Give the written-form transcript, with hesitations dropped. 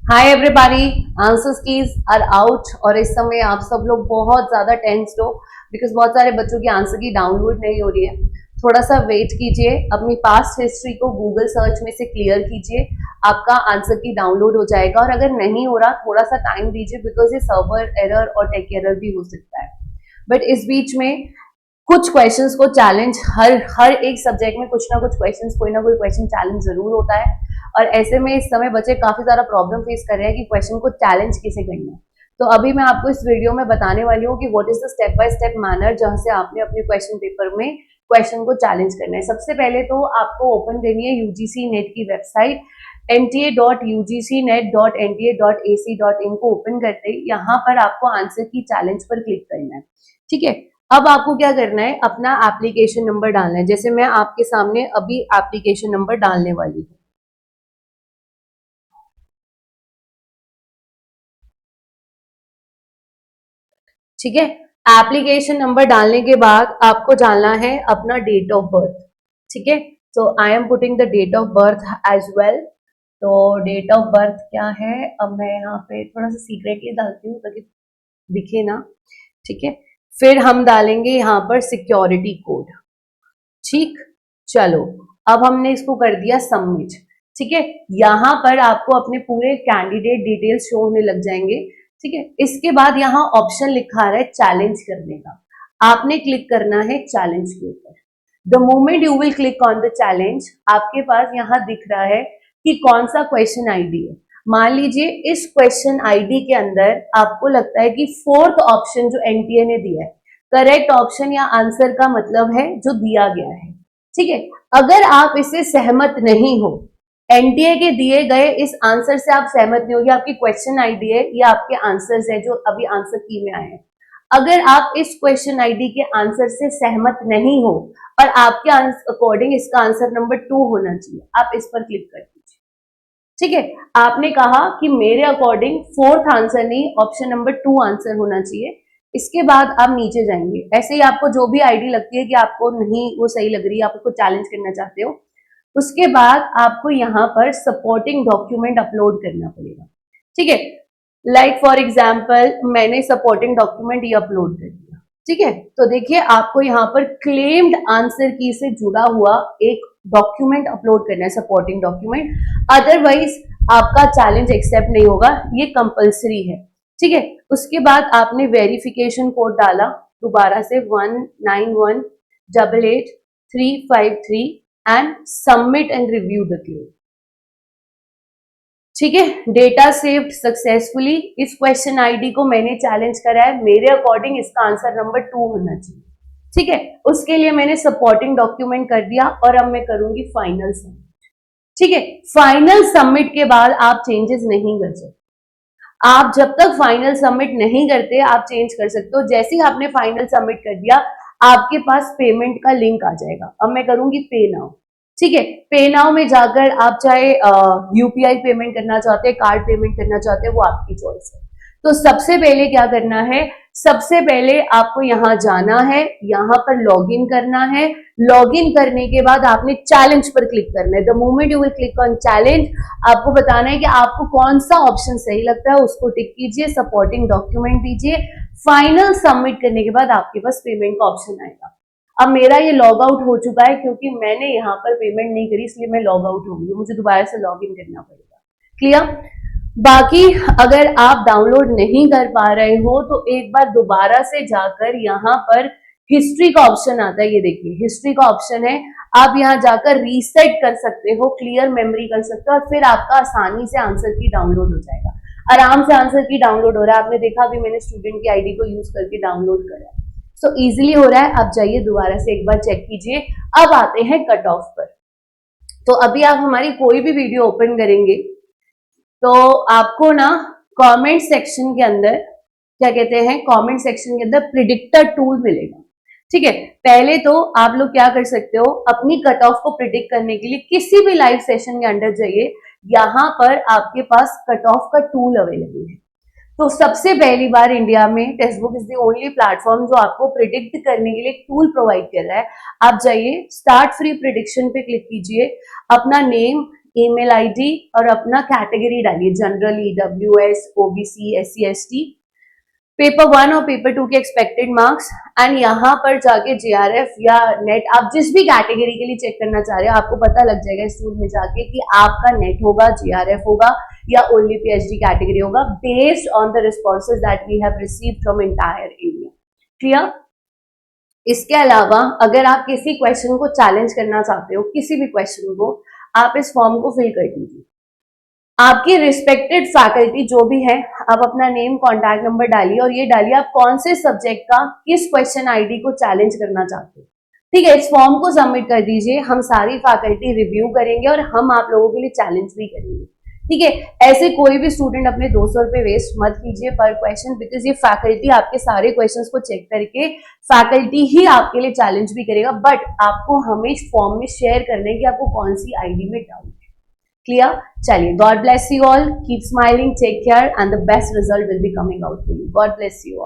Hi everybody, answers keys are out और इस समय आप सब लोग बहुत ज्यादा टेंस्ड हो बिकॉज बहुत सारे बच्चों की आंसर की डाउनलोड नहीं हो रही है। थोड़ा सा वेट कीजिए, अपनी पास्ट हिस्ट्री को गूगल सर्च में से क्लियर कीजिए, आपका आंसर की डाउनलोड हो जाएगा। और अगर नहीं हो रहा थोड़ा सा टाइम दीजिए बिकॉज ये सर्वर एरर और टेक एरर भी हो सकता है। बट इस बीच में कुछ क्वेश्चंस को चैलेंज हर एक सब्जेक्ट में कुछ ना कुछ क्वेश्चंस, कोई ना कोई क्वेश्चन चैलेंज जरूर होता है। और ऐसे में इस समय बच्चे काफी सारा प्रॉब्लम फेस कर रहे हैं कि क्वेश्चन को चैलेंज कैसे करना है। तो अभी मैं आपको इस वीडियो में बताने वाली हूँ कि what is the step by step manner जहां से आपने अपने क्वेश्चन पेपर में क्वेश्चन को चैलेंज करना है। सबसे पहले तो आपको ओपन करनी है यूजीसी नेट की वेबसाइट nta.ugcnet.nta.ac.in को ओपन करते ही यहाँ पर आपको आंसर की चैलेंज पर क्लिक करना है। ठीक है, अब आपको क्या करना है, अपना एप्लीकेशन नंबर डालना है। जैसे मैं आपके सामने अभी एप्लीकेशन नंबर डालने वाली हूँ। ठीक है, एप्लीकेशन नंबर डालने के बाद आपको डालना है अपना डेट ऑफ बर्थ। ठीक है, तो I am putting the date of birth as well. तो डेट ऑफ बर्थ क्या है, अब मैं यहाँ पे थोड़ा सा सीक्रेटली डालती हूँ ताकि दिखे ना। ठीक है, फिर हम डालेंगे यहाँ पर सिक्योरिटी कोड। ठीक, चलो अब हमने इसको कर दिया सबमिट। ठीक है, यहाँ पर आपको अपने पूरे कैंडिडेट डिटेल्स शो होने लग जाएंगे। ठीक है, इसके बाद यहाँ ऑप्शन लिखा रहा है चैलेंज करने का, आपने क्लिक करना है चैलेंज के ऊपर। The moment you will click on the challenge, आपके पास यहाँ दिख रहा है कि कौन सा क्वेश्चन आईडी है। मान लीजिए इस क्वेश्चन आईडी के अंदर आपको लगता है कि फोर्थ ऑप्शन जो एनटीए ने दिया है करेक्ट ऑप्शन या आंसर का मतलब है जो दिया गया है। ठीक है, अगर आप इससे सहमत नहीं हो, एनटीए के दिए गए इस आंसर से आप सहमत नहीं होगी, आपकी क्वेश्चन आईडी है या आपके आंसर्स है जो अभी आंसर की में आए हैं, अगर आप इस क्वेश्चन आईडी के आंसर से सहमत नहीं हो और आपके अकॉर्डिंग इसका आंसर नंबर 2 होना चाहिए, आप इस पर क्लिक कर दीजिए। ठीक है, आपने कहा कि मेरे अकॉर्डिंग फोर्थ आंसर नहीं, ऑप्शन नंबर 2 आंसर होना चाहिए। इसके बाद आप नीचे जाएंगे, ऐसे ही आपको जो भी आईडी लगती है कि आपको नहीं वो सही लग रही है, आप उसको चैलेंज करना चाहते हो, उसके बाद आपको यहाँ पर सपोर्टिंग डॉक्यूमेंट अपलोड करना पड़ेगा। ठीक है, लाइक फॉर एग्जाम्पल मैंने सपोर्टिंग डॉक्यूमेंट ये अपलोड कर दिया। ठीक है, तो देखिए आपको यहाँ पर क्लेम्ड आंसर की से जुड़ा हुआ एक डॉक्यूमेंट अपलोड करना है, सपोर्टिंग डॉक्यूमेंट, अदरवाइज आपका चैलेंज एक्सेप्ट नहीं होगा, ये कंपल्सरी है। ठीक है, उसके बाद आपने वेरिफिकेशन कोड डाला दोबारा से 19188353 and submit and review the claim. ठीक है, डेटा सेव्ड सक्सेसफुली। इस क्वेश्चन आईडी को मैंने चैलेंज करा है, मेरे अकॉर्डिंग इसका आंसर नंबर 2 होना चाहिए। ठीक है, उसके लिए मैंने सपोर्टिंग डॉक्यूमेंट कर दिया और अब मैं करूंगी फाइनल सबमिट। ठीक है, फाइनल सबमिट के बाद आप चेंजेस नहीं कर सकते। आप जब तक फाइनल सबमिट नहीं करते आप चेंज कर सकते हो। जैसे ही आपने फाइनल सबमिट कर दिया आपके पास पेमेंट का लिंक आ जाएगा। अब मैं करूंगी पे नाउ। ठीक है, पे नाउ में जाकर आप चाहे यूपीआई पेमेंट करना चाहते हैं, कार्ड पेमेंट करना चाहते हैं, वो आपकी चॉइस है। तो सबसे पहले क्या करना है, सबसे पहले आपको यहाँ जाना है, यहाँ पर लॉगिन करना है। लॉगिन करने के बाद आपने चैलेंज पर क्लिक करना है। The moment you will click on challenge, आपको बताना है कि आपको कौन सा ऑप्शन सही लगता है, उसको टिक कीजिए, सपोर्टिंग डॉक्यूमेंट दीजिए। फाइनल सबमिट करने के बाद आपके पास पेमेंट का ऑप्शन आएगा। अब मेरा ये लॉग आउट हो चुका है क्योंकि मैंने यहाँ पर पेमेंट नहीं करी, इसलिए मैं लॉग आउट हो गई, मुझे दोबारा से लॉग इन करना पड़ेगा। क्लियर? बाकी अगर आप डाउनलोड नहीं कर पा रहे हो तो एक बार दोबारा से जाकर यहाँ पर हिस्ट्री का ऑप्शन आता है, ये देखिए हिस्ट्री का ऑप्शन है, आप यहाँ जाकर रीसेट कर सकते हो, क्लियर मेमोरी कर सकते हो और फिर आपका आसानी से आंसर की डाउनलोड हो जाएगा। आराम से आंसर की डाउनलोड हो रहा है, आपने देखा अभी मैंने स्टूडेंट की आईडी को यूज करके डाउनलोड करा है। सो इजीली हो रहा है। आप जाइए दोबारा से एक बार चेक कीजिए। अब आते हैं कट ऑफ पर। तो अभी आप हमारी कोई भी वीडियो ओपन करेंगे तो आपको ना कमेंट सेक्शन के अंदर क्या कहते हैं, कमेंट सेक्शन के अंदर प्रिडिक्टर टूल मिलेगा। ठीक है, पहले तो आप लोग क्या कर सकते हो, अपनी कट ऑफ को प्रिडिक्ट करने के लिए किसी भी लाइव सेशन के अंदर जाइए, यहाँ पर आपके पास कट ऑफ का टूल अवेलेबल है। तो सबसे पहली बार इंडिया में text book is the only platform जो आपको प्रिडिक्ट करने के लिए एक टूल प्रोवाइड कर रहा है। आप जाइए, स्टार्ट फ्री प्रिडिक्शन पे क्लिक कीजिए, अपना नेम, ईमेल आईडी और अपना कैटेगरी डालिए, general, EWS, OBC, SC ST, paper 1 और पेपर 2 के एक्सपेक्टेड मार्क्स, एंड यहाँ पर जाके JRF या नेट, आप जिस भी कैटेगरी के लिए चेक करना चाह रहे हो आपको पता लग जाएगा इस टूल में जाके कि आपका नेट होगा, JRF होगा या ओनली PhD कैटेगरी होगा, based on the responses that we have received from entire India. Clear? इसके अलावा अगर आप किसी क्वेश्चन को चैलेंज करना चाहते हो, किसी भी क्वेश्चन को, आप इस फॉर्म को फिल कर दीजिए। आपकी रिस्पेक्टेड फैकल्टी जो भी है, आप अपना नेम, कॉन्टैक्ट नंबर डालिए और ये डालिए आप कौन से सब्जेक्ट का किस क्वेश्चन आईडी को चैलेंज करना चाहते हो। ठीक है, इस फॉर्म को सबमिट कर दीजिए, हम सारी फैकल्टी रिव्यू करेंगे और हम आप लोगों के लिए चैलेंज भी करेंगे। ठीक है, ऐसे कोई भी स्टूडेंट अपने 200 रुपए वेस्ट मत कीजिए पर क्वेश्चन, बिकॉज ये फैकल्टी आपके सारे क्वेश्चंस को चेक करके फैकल्टी ही आपके लिए चैलेंज भी करेगा, बट आपको हमें फॉर्म में शेयर करने की आपको कौन सी आईडी में डाउट है। क्लियर? चलिए, God bless you all, keep smiling, take care, and the best result will be coming out for you. God bless you all.